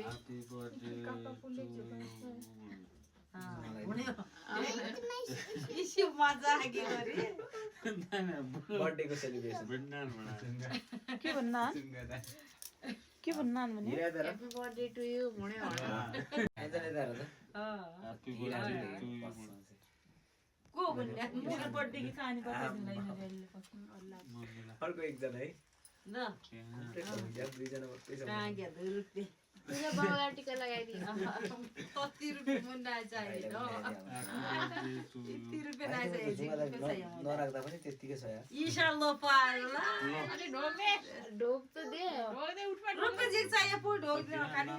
Happy birthday to you. इसी मजा आ गई अरे बर्थडे को सेलिब्रेसन के भन्ना के भन्ना भने Happy birthday to you भन्यो Happy birthday to you. को भन्ने मेरो बर्थडे की कहानी बताइदिनु यिनीहरुले अर्को एकजना है ल दुईजना मात्रै छ कहाँ गयो रुपे तुझे बाबालाई टिका लगाइदिए 30 रुपैयाँ मुन्ना चाहिए हो Happy birthday to you. 30 रुपैयाँ चाहिए नराख्दा पनि त्यतिकै छ यार ईशा लो पाला अरे ढोके ढोक त दे रुपे जी चाहिए पो ढोक दे खाली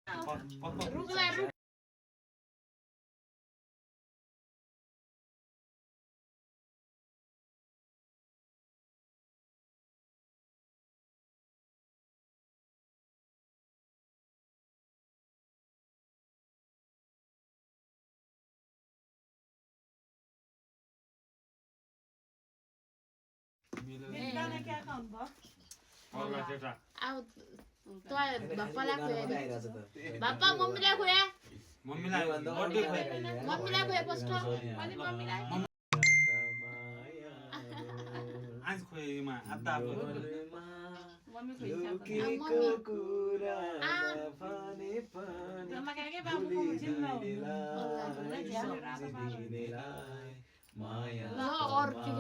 रुकला रुक गाना क्या काम भयो अब तँ बाप्पालाई खुवाइदे बाप्पा मम्मीलाई खुवाए मम्मीलाई बर्थडे मम्मीलाई खुवाए फर्स्ट आज खोइमा आत्ता मम्मी को लुकेको कुरा नफाने पनि जम्मा के बाबु को चिन्ह सम्झिनेलाई माया ल और के